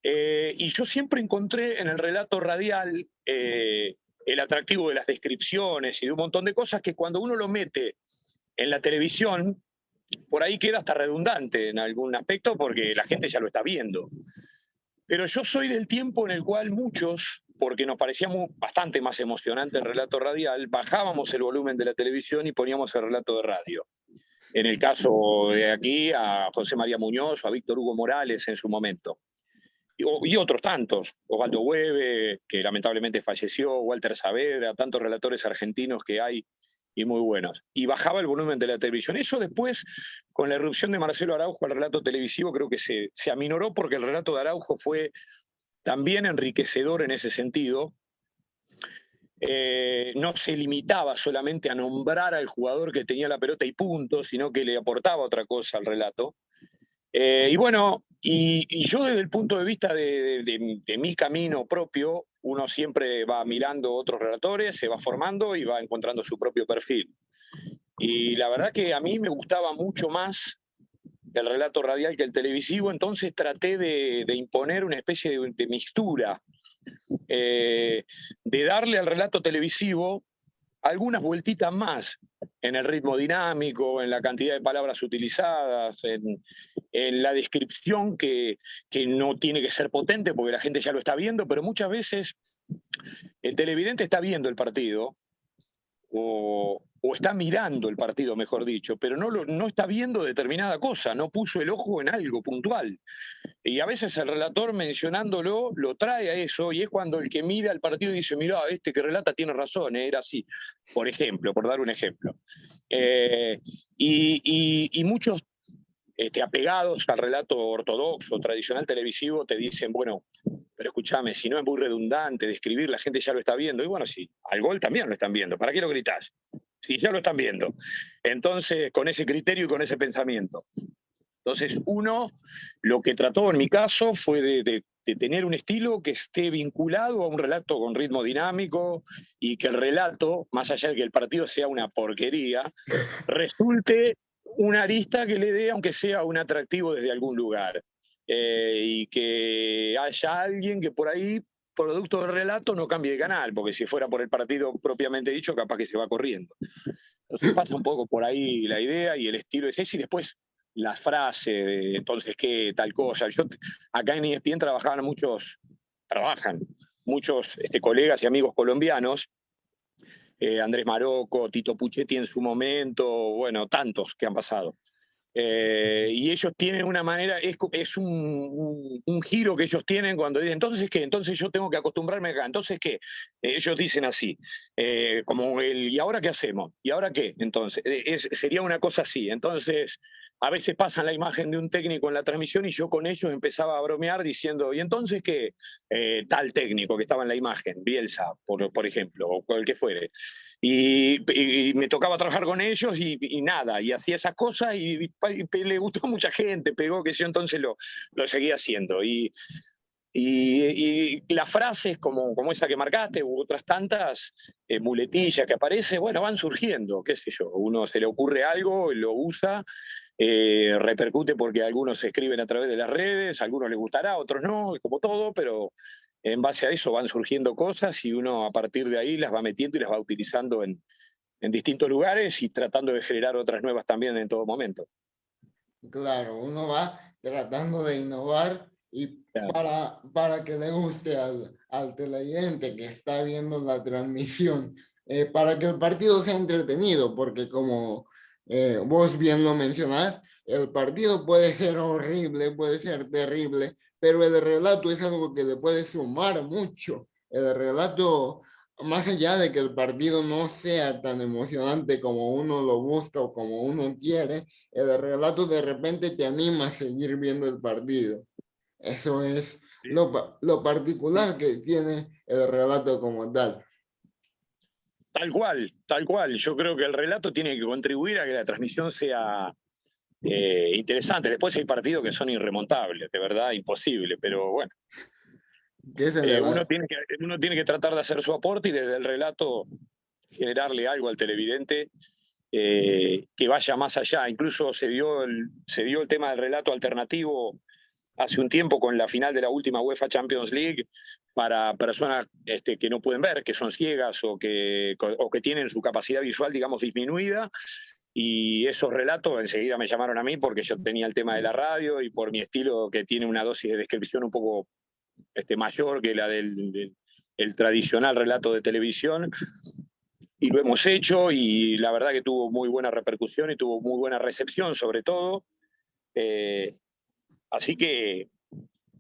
B: Y yo siempre encontré en el relato radial el atractivo de las descripciones y de un montón de cosas que cuando uno lo mete en la televisión, por ahí queda hasta redundante en algún aspecto porque la gente ya lo está viendo. Pero yo soy del tiempo en el cual muchos porque nos parecía bastante más emocionante el relato radial, bajábamos el volumen de la televisión y poníamos el relato de radio. En el caso de aquí, a José María Muñoz o a Víctor Hugo Morales en su momento. Y otros tantos, Osvaldo Hueve, que lamentablemente falleció, Walter Saavedra, tantos relatores argentinos que hay y muy buenos. Y bajaba el volumen de la televisión. Eso después, con la irrupción de Marcelo Araujo al relato televisivo, creo que se aminoró porque el relato de Araujo fue también enriquecedor en ese sentido. No se limitaba solamente a nombrar al jugador que tenía la pelota y punto, sino que le aportaba otra cosa al relato. Y bueno, y yo desde el punto de vista de mi camino propio, uno siempre va mirando otros relatores, se va formando y va encontrando su propio perfil. Y la verdad que a mí me gustaba mucho más el relato radial que el televisivo, entonces traté de imponer una especie de mixtura, de darle al relato televisivo algunas vueltitas más en el ritmo dinámico, en la cantidad de palabras utilizadas, en la descripción que no tiene que ser potente porque la gente ya lo está viendo, pero muchas veces el televidente está viendo el partido o está mirando el partido, mejor dicho, pero no está viendo determinada cosa, no puso el ojo en algo puntual. Y a veces el relator mencionándolo lo trae a eso y es cuando el que mira el partido dice, mirá, este que relata tiene razón, era así, por ejemplo, por dar un ejemplo. Y muchos apegados al relato ortodoxo, tradicional televisivo, te dicen, bueno, pero escúchame, si no es muy redundante describir, la gente ya lo está viendo. Y bueno, sí, al gol también lo están viendo. ¿Para qué lo gritás? Si ya lo están viendo. Entonces, con ese criterio y con ese pensamiento. Entonces, uno, lo que trató en mi caso fue de tener un estilo que esté vinculado a un relato con ritmo dinámico y que el relato, más allá de que el partido sea una porquería, resulte una arista que le dé, aunque sea un atractivo desde algún lugar. Y que haya alguien que por ahí, producto del relato, no cambie de canal, porque si fuera por el partido propiamente dicho, capaz que se va corriendo. Entonces pasa un poco por ahí la idea y el estilo es ese, y después la frase de entonces qué, tal cosa. Acá en ESPN trabajan muchos colegas y amigos colombianos, Andrés Marocco, Tito Puchetti en su momento, bueno, tantos que han pasado. Y ellos tienen una manera, es un giro que ellos tienen cuando dicen, entonces qué, entonces yo tengo que acostumbrarme acá, entonces qué, ellos dicen así, como ¿y ahora qué hacemos? ¿Y ahora qué? Entonces, sería una cosa así, entonces a veces pasan la imagen de un técnico en la transmisión y yo con ellos empezaba a bromear diciendo, ¿y entonces qué? Tal técnico que estaba en la imagen, Bielsa, por ejemplo, o el que fuere. Y me tocaba trabajar con ellos y nada, y hacía esas cosas y le gustó a mucha gente, pegó que yo entonces lo seguía haciendo. Y las frases como esa que marcaste u otras tantas muletillas que aparecen, bueno, van surgiendo, qué sé yo, uno se le ocurre algo, lo usa, repercute porque algunos escriben a través de las redes, a algunos les gustará, a otros no, como todo, pero en base a eso van surgiendo cosas y uno a partir de ahí las va metiendo y las va utilizando en distintos lugares y tratando de generar otras nuevas también en todo momento.
A: Claro, uno va tratando de innovar y
B: Claro.
A: para que le guste al televidente que está viendo la transmisión, para que el partido sea entretenido, porque como vos bien lo mencionás, el partido puede ser horrible, puede ser terrible, pero el relato es algo que le puede sumar mucho. El relato, más allá de que el partido no sea tan emocionante como uno lo busca o como uno quiere, el relato de repente te anima a seguir viendo el partido. Eso es lo particular que tiene el relato como tal.
B: Tal cual, tal cual. Yo creo que el relato tiene que contribuir a que la transmisión sea interesante. Después hay partidos que son irremontables, de verdad, imposible, pero bueno,
A: ¿Qué se le
B: uno,
A: va?
B: uno tiene que tratar de hacer su aporte y desde el relato generarle algo al televidente que vaya más allá. Incluso se dio el tema del relato alternativo hace un tiempo con la final de la última UEFA Champions League para personas que no pueden ver, que son ciegas o que tienen su capacidad visual, digamos, disminuida. Y esos relatos enseguida me llamaron a mí porque yo tenía el tema de la radio y por mi estilo que tiene una dosis de descripción un poco mayor que la del el tradicional relato de televisión, y lo hemos hecho, y la verdad que tuvo muy buena repercusión y tuvo muy buena recepción sobre todo. Así que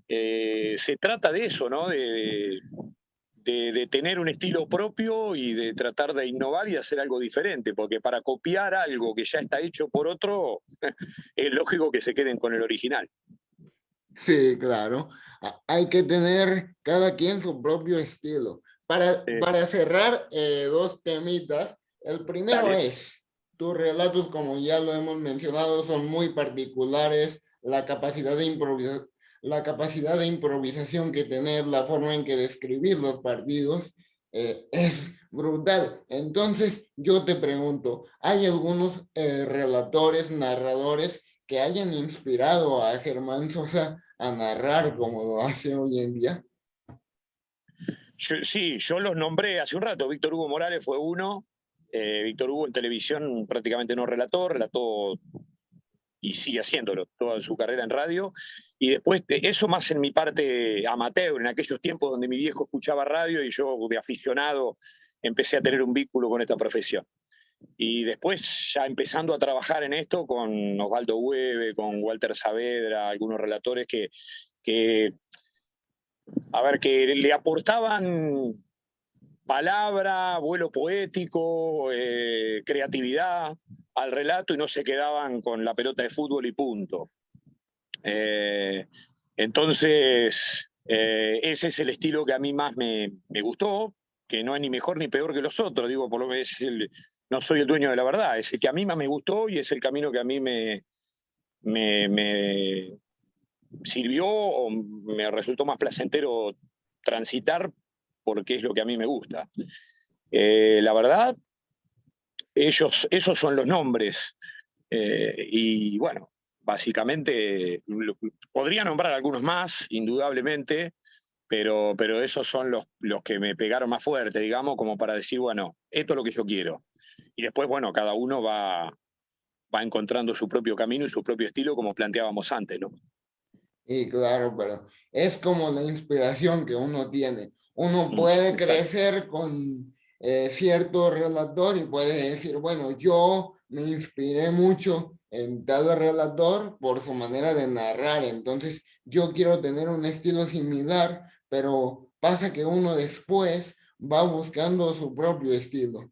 B: se trata de eso, ¿no? De tener un estilo propio y de tratar de innovar y hacer algo diferente, porque para copiar algo que ya está hecho por otro, es lógico que se queden con el original.
A: Sí, claro. Hay que tener cada quien su propio estilo. Para cerrar, dos temitas. El primero
B: Dale.
A: es, tus relatos, como ya lo hemos mencionado, son muy particulares. La capacidad de improvisación que tenés, la forma en que describís los partidos, es brutal. Entonces, yo te pregunto, ¿hay algunos relatores, narradores que hayan inspirado a Germán Sosa a narrar como lo hace hoy en día?
B: Sí, yo los nombré hace un rato. Víctor Hugo Morales fue uno. Víctor Hugo en televisión prácticamente no relató, relató y sigue haciéndolo toda su carrera en radio. Y después, eso más en mi parte amateur, en aquellos tiempos donde mi viejo escuchaba radio y yo de aficionado empecé a tener un vínculo con esta profesión. Y después, ya empezando a trabajar en esto con Osvaldo Hueve, con Walter Saavedra, algunos relatores que a ver, que le aportaban palabra, vuelo poético, creatividad al relato y no se quedaban con la pelota de fútbol y punto. Eh, entonces, ese es el estilo que a mí más me gustó, que no es ni mejor ni peor que los otros, digo, por lo que no soy el dueño de la verdad, es el que a mí más me gustó y es el camino que a mí me sirvió o me resultó más placentero transitar porque es lo que a mí me gusta. La verdad, esos son los nombres. Y bueno, básicamente podría nombrar algunos más, indudablemente, pero esos son los que me pegaron más fuerte, digamos, como para decir, bueno, esto es lo que yo quiero. Y después, bueno, cada uno va encontrando su propio camino y su propio estilo, como planteábamos antes, ¿no?
A: Y claro, pero es como la inspiración que uno tiene. Uno puede
B: Exacto.
A: crecer con cierto relator y puede decir, bueno, yo me inspiré mucho en tal relator por su manera de narrar, entonces yo quiero tener un estilo similar, pero pasa que uno después va buscando su propio estilo.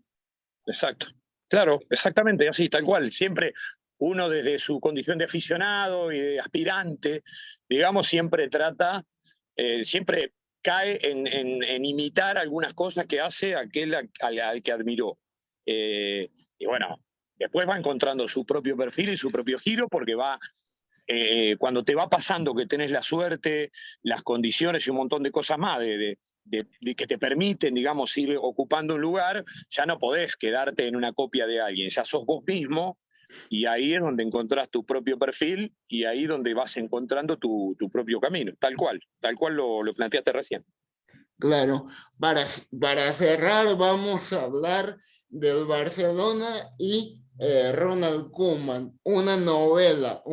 B: Exacto. Claro, exactamente, así, tal cual. Siempre uno desde su condición de aficionado y de aspirante, digamos, siempre trata, siempre cae en imitar algunas cosas que hace aquel al que admiró. Y bueno, después va encontrando su propio perfil y su propio giro porque cuando te va pasando que tenés la suerte, las condiciones y un montón de cosas más de que te permiten, digamos, ir ocupando un lugar, ya no podés quedarte en una copia de alguien, ya sos vos mismo y ahí es donde encontrás tu propio perfil y ahí donde vas encontrando tu propio camino, tal cual lo planteaste recién.
A: Claro, para cerrar vamos a hablar del Barcelona y Ronald Koeman, una novela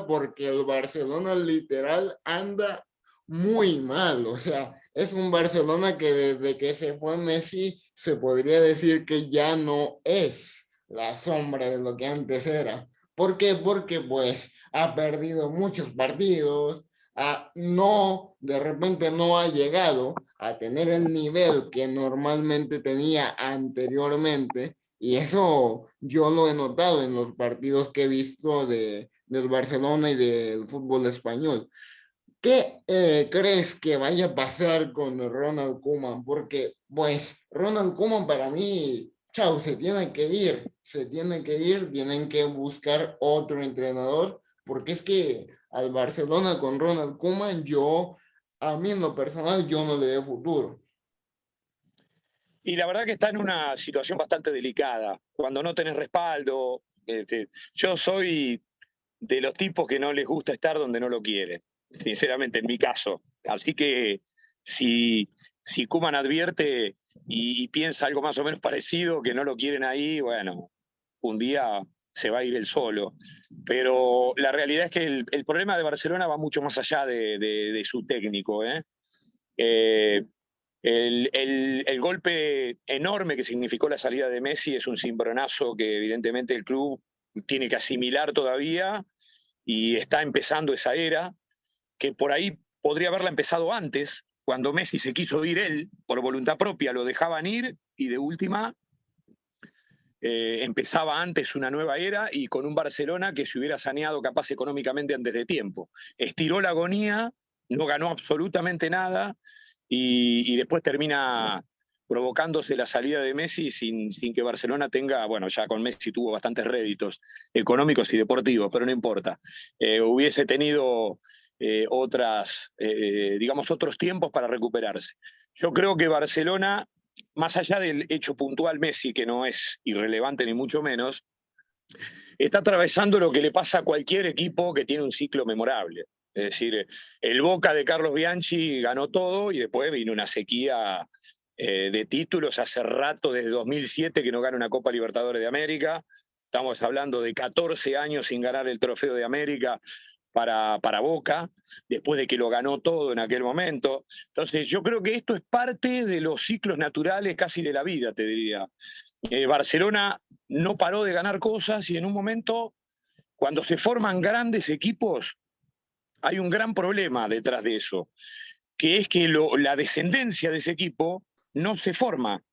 A: porque el Barcelona literal anda muy mal, o sea, es un Barcelona que desde que se fue Messi se podría decir que ya no es la sombra de lo que antes era. ¿Por qué? Porque pues ha perdido muchos partidos, no, de repente no ha llegado a tener el nivel que normalmente tenía anteriormente, y eso yo lo he notado en los partidos que he visto del Barcelona y del fútbol español. ¿Qué crees que vaya a pasar con Ronald Koeman? Porque, pues, Ronald Koeman para mí, chao, se tiene que ir, tienen que buscar otro entrenador, porque es que al Barcelona con Ronald Koeman, a mí en lo personal, yo no le veo futuro.
B: Y la verdad que está en una situación bastante delicada, cuando no tenés respaldo. Yo soy de los tipos que no les gusta estar donde no lo quieren, sinceramente, en mi caso. Así que si, si Koeman advierte y piensa algo más o menos parecido, que no lo quieren ahí, bueno, un día se va a ir él solo. Pero la realidad es que el problema de Barcelona va mucho más allá de su técnico. ¿Eh? El golpe enorme que significó la salida de Messi es un cimbronazo que evidentemente el club tiene que asimilar todavía y está empezando esa era, que por ahí podría haberla empezado antes, cuando Messi se quiso ir él, por voluntad propia, lo dejaban ir y de última empezaba antes una nueva era y con un Barcelona que se hubiera saneado capaz económicamente antes de tiempo. Estiró la agonía, no ganó absolutamente nada y después termina provocándose la salida de Messi sin que Barcelona tenga, bueno, ya con Messi tuvo bastantes réditos económicos y deportivos, pero no importa. Hubiese tenido digamos, otros tiempos para recuperarse. Yo creo que Barcelona, más allá del hecho puntual Messi, que no es irrelevante ni mucho menos, está atravesando lo que le pasa a cualquier equipo que tiene un ciclo memorable. Es decir, el Boca de Carlos Bianchi ganó todo y después vino una sequía de títulos hace rato, desde 2007 que no gana una Copa Libertadores de América. Estamos hablando de 14 años sin ganar el Trofeo de América para Boca, después de que lo ganó todo en aquel momento. Entonces yo creo que esto es parte de los ciclos naturales casi de la vida, te diría. Barcelona no paró de ganar cosas y en un momento, cuando se forman grandes equipos, hay un gran problema detrás de eso, que es que la descendencia de ese equipo no se forma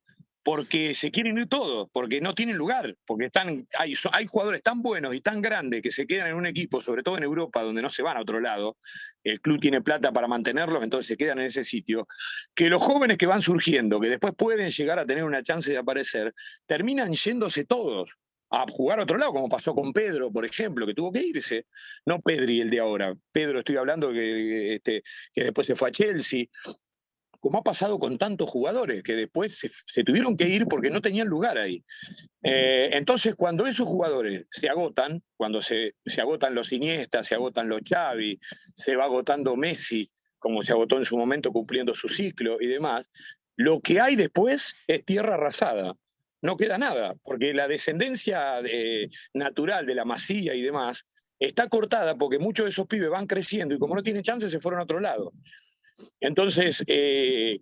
B: porque se quieren ir todos, porque no tienen lugar, porque hay jugadores tan buenos y tan grandes que se quedan en un equipo, sobre todo en Europa, donde no se van a otro lado, el club tiene plata para mantenerlos, entonces se quedan en ese sitio, que los jóvenes que van surgiendo, que después pueden llegar a tener una chance de aparecer, terminan yéndose todos a jugar a otro lado, como pasó con Pedro, por ejemplo, que tuvo que irse, no Pedri el de ahora, Pedro estoy hablando que después se fue a Chelsea, como ha pasado con tantos jugadores que después se tuvieron que ir porque no tenían lugar ahí. Entonces, cuando esos jugadores se agotan, cuando se agotan los Iniesta, se agotan los Xavi, se va agotando Messi, como se agotó en su momento cumpliendo su ciclo y demás, lo que hay después es tierra arrasada. No queda nada, porque la descendencia natural de la Masía y demás está cortada porque muchos de esos pibes van creciendo y como no tienen chance se fueron a otro lado. Entonces,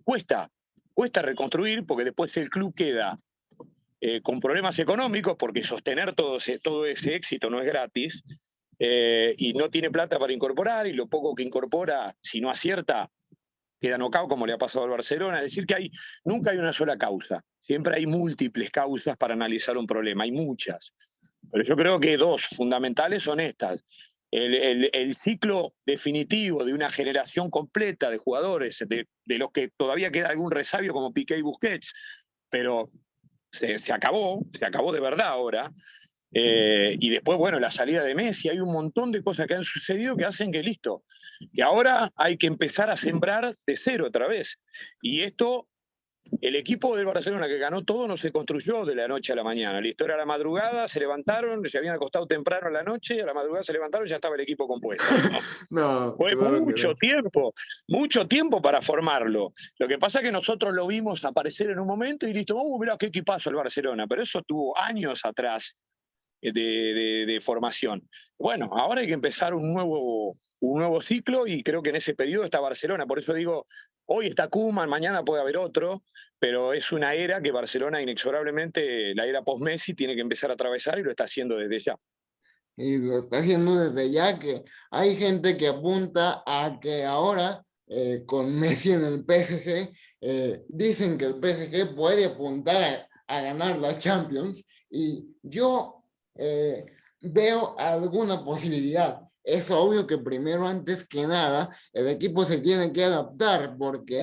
B: cuesta reconstruir porque después el club queda con problemas económicos porque sostener todo ese éxito no es gratis y no tiene plata para incorporar y lo poco que incorpora, si no acierta, queda nocao como le ha pasado al Barcelona. Es decir, que nunca hay una sola causa, siempre hay múltiples causas para analizar un problema, hay muchas. Pero yo creo que dos fundamentales son estas. El ciclo definitivo de una generación completa de jugadores, de los que todavía queda algún resabio como Piqué y Busquets, pero se acabó de verdad ahora. Y después, bueno, la salida de Messi, hay un montón de cosas que han sucedido que hacen que listo, que ahora hay que empezar a sembrar de cero otra vez. Y esto, el equipo del Barcelona que ganó todo no se construyó de la noche a la mañana. Listo, era la madrugada, se levantaron, se habían acostado temprano a la noche, a la madrugada se levantaron y ya estaba el equipo compuesto.
A: No,
B: Fue
A: claro que no.
B: mucho tiempo para formarlo. Lo que pasa es que nosotros lo vimos aparecer en un momento y listo, mirá qué equipazo el Barcelona, pero eso tuvo años atrás de formación. Bueno, ahora hay que empezar un nuevo ciclo y creo que en ese periodo está Barcelona. Por eso digo, hoy está Koeman, mañana puede haber otro, pero es una era que Barcelona inexorablemente, la era post-Messi, tiene que empezar a atravesar y lo está haciendo desde ya.
A: Y lo está haciendo desde ya, que hay gente que apunta a que ahora con Messi en el PSG, dicen que el PSG puede apuntar a ganar la Champions y yo veo alguna posibilidad. Es obvio que primero, antes que nada, el equipo se tiene que adaptar porque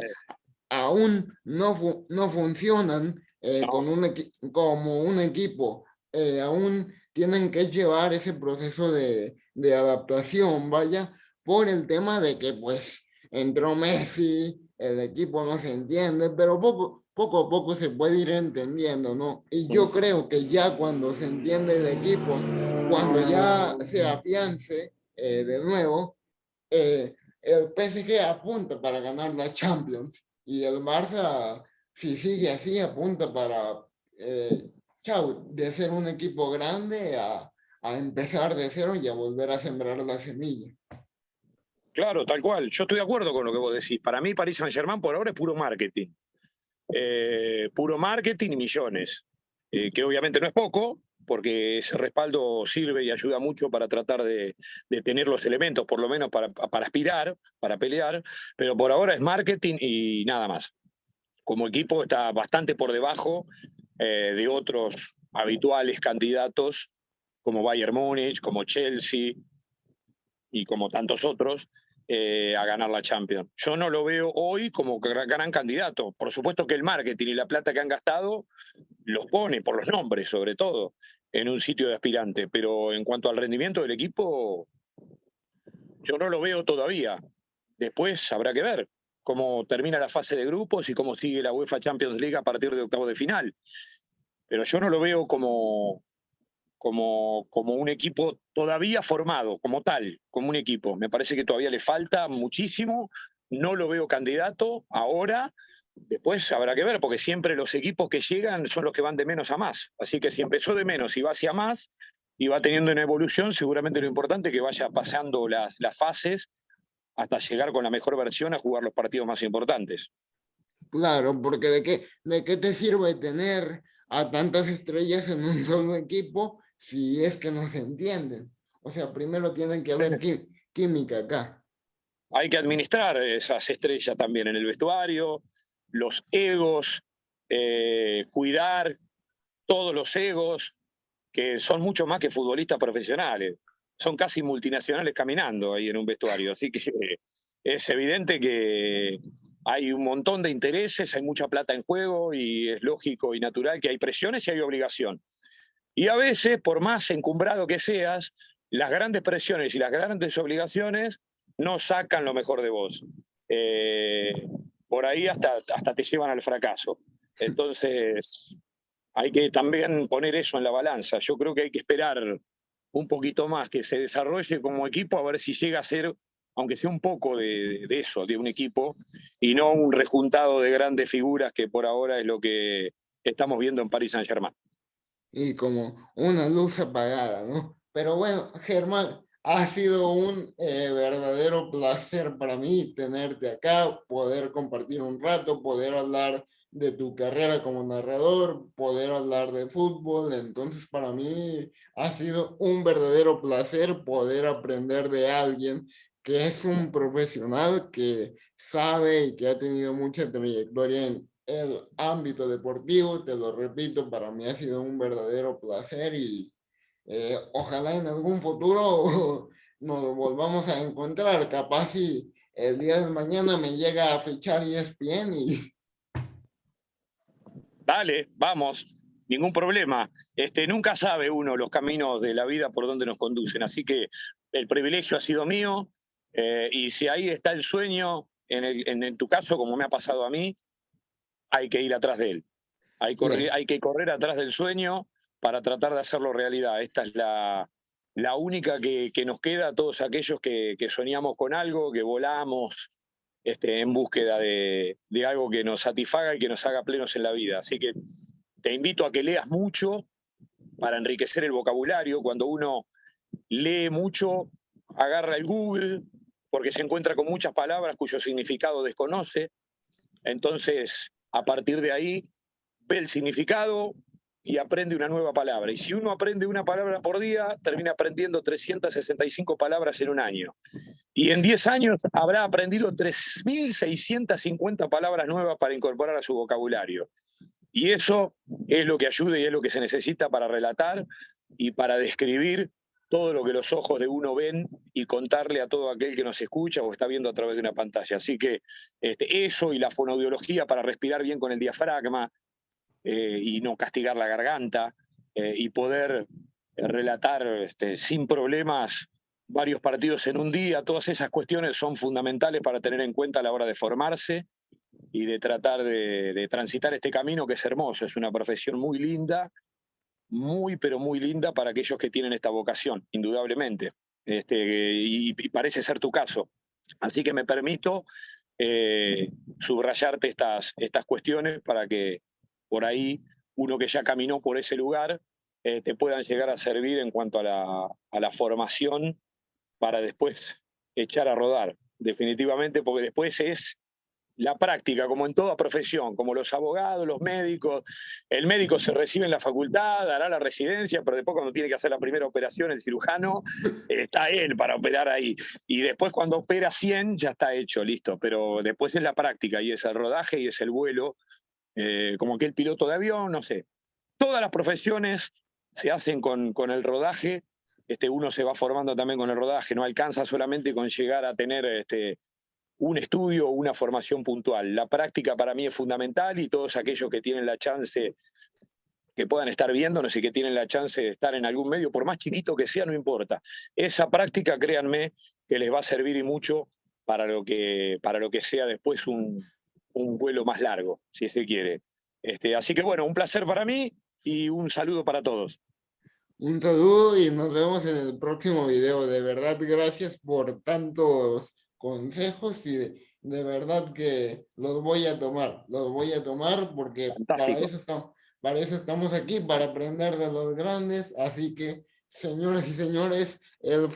A: aún no funcionan
B: No,
A: como un equipo, aún tienen que llevar ese proceso de adaptación, vaya, por el tema de que pues entró Messi, el equipo no se entiende, pero poco a poco se puede ir entendiendo, ¿no? Y yo creo que ya cuando se entiende el equipo, cuando ya se afiance de nuevo, el PSG apunta para ganar la Champions y el Barça, si sigue así, apunta para de ser un equipo grande a empezar de cero y a volver a sembrar la semilla.
B: claro, tal cual. Yo estoy de acuerdo con lo que vos decís. Para mí, Paris Saint-Germain por ahora es puro marketing. puro marketing y millones, que obviamente no es poco, porque ese respaldo sirve y ayuda mucho para tratar de tener los elementos, por lo menos para aspirar, para pelear, pero por ahora es marketing y nada más. Como equipo está bastante por debajo de otros habituales candidatos como Bayern Múnich, como Chelsea y como tantos otros, a ganar la Champions. Yo no lo veo hoy como gran candidato. Por supuesto que el marketing y la plata que han gastado los pone, por los nombres sobre todo, en un sitio de aspirante. Pero en cuanto al rendimiento del equipo, yo no lo veo todavía. Después habrá que ver cómo termina la fase de grupos y cómo sigue la UEFA Champions League a partir de octavos de final. Pero yo no lo veo como un equipo todavía formado, como tal, como un equipo. Me parece que todavía le falta muchísimo, no lo veo candidato ahora, después habrá que ver, porque siempre los equipos que llegan son los que van de menos a más. Así que si empezó de menos y va hacia más y va teniendo una evolución, seguramente lo importante es que vaya pasando las fases hasta llegar con la mejor versión a jugar los partidos más importantes.
A: Claro, porque ¿de qué te sirve tener a tantas estrellas en un solo equipo si es que no se entienden? O sea, primero tienen que haber química acá.
B: Hay que administrar esas estrellas también en el vestuario, los egos, cuidar todos los egos, que son mucho más que futbolistas profesionales. Son casi multinacionales caminando ahí en un vestuario. Así que es evidente que hay un montón de intereses, hay mucha plata en juego y es lógico y natural que hay presiones y hay obligación. Y a veces, por más encumbrado que seas, las grandes presiones y las grandes obligaciones no sacan lo mejor de vos. Eh, por ahí hasta te llevan al fracaso. Entonces, hay que también poner eso en la balanza. Yo creo que hay que esperar un poquito más que se desarrolle como equipo, a ver si llega a ser, aunque sea un poco de eso, de un equipo, y no un rejuntado de grandes figuras que por ahora es lo que estamos viendo en Paris Saint-Germain.
A: Y como una luz apagada, ¿no? Pero bueno, Germán, ha sido un verdadero placer para mí tenerte acá, poder compartir un rato, poder hablar de tu carrera como narrador, poder hablar de fútbol. Entonces, para mí ha sido un verdadero placer poder aprender de alguien que es un profesional que sabe y que ha tenido mucha trayectoria en el ámbito deportivo. Te lo repito, para mí ha sido un verdadero placer y ojalá en algún futuro nos volvamos a encontrar. Capaz si el día de mañana me llega a fichar ESPN y
B: Dale, vamos, ningún problema. Nunca sabe uno los caminos de la vida por donde nos conducen, así que el privilegio ha sido mío, y si ahí está el sueño, en tu caso, como me ha pasado a mí, hay que ir atrás de él.
A: bien.
B: Hay que correr atrás del sueño para tratar de hacerlo realidad. Esta es la única que nos queda a todos aquellos que soñamos con algo, que volamos en búsqueda de algo que nos satisfaga y que nos haga plenos en la vida. Así que te invito a que leas mucho para enriquecer el vocabulario. Cuando uno lee mucho, agarra el Google, porque se encuentra con muchas palabras cuyo significado desconoce. Entonces, a partir de ahí, ve el significado y aprende una nueva palabra. Y si uno aprende una palabra por día, termina aprendiendo 365 palabras en un año. Y en 10 años habrá aprendido 3.650 palabras nuevas para incorporar a su vocabulario. Y eso es lo que ayuda y es lo que se necesita para relatar y para describir todo lo que los ojos de uno ven y contarle a todo aquel que nos escucha o está viendo a través de una pantalla. Así que eso y la fonoaudiología para respirar bien con el diafragma, y no castigar la garganta, y poder relatar sin problemas varios partidos en un día, todas esas cuestiones son fundamentales para tener en cuenta a la hora de formarse y de tratar de transitar este camino que es hermoso, es una profesión muy linda, muy pero muy linda para aquellos que tienen esta vocación, indudablemente, y parece ser tu caso. Así que me permito subrayarte estas cuestiones para que por ahí uno que ya caminó por ese lugar te puedan llegar a servir en cuanto a la formación para después echar a rodar, definitivamente, porque después es la práctica, como en toda profesión, como los abogados, los médicos. El médico se recibe en la facultad, hará la residencia, pero después cuando tiene que hacer la primera operación, el cirujano, está él para operar ahí. Y después cuando opera 100, ya está hecho, listo. Pero después es la práctica, y es el rodaje, y es el vuelo, como que el piloto de avión, no sé. Todas las profesiones se hacen con el rodaje. Uno se va formando también con el rodaje, no alcanza solamente con llegar a tener un estudio o una formación puntual. La práctica para mí es fundamental, y todos aquellos que tienen la chance, que puedan estar viéndonos y que tienen la chance de estar en algún medio, por más chiquito que sea, no importa. Esa práctica, créanme, que les va a servir y mucho para lo que sea después un vuelo más largo, si se quiere. Así que bueno, un placer para mí y un saludo para todos.
A: Un saludo y nos vemos en el próximo video. De verdad, gracias por tantos consejos y de verdad que los voy a tomar porque
B: Fantástico.
A: para eso estamos aquí, para aprender de los grandes. Así que, señoras y señores, él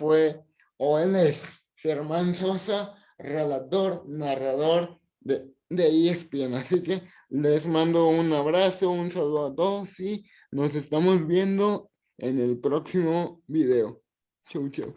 A: es Germán Sosa, relator, narrador de ESPN. Así que les mando un abrazo, un saludo a todos y nos estamos viendo en el próximo video. Chau, chau.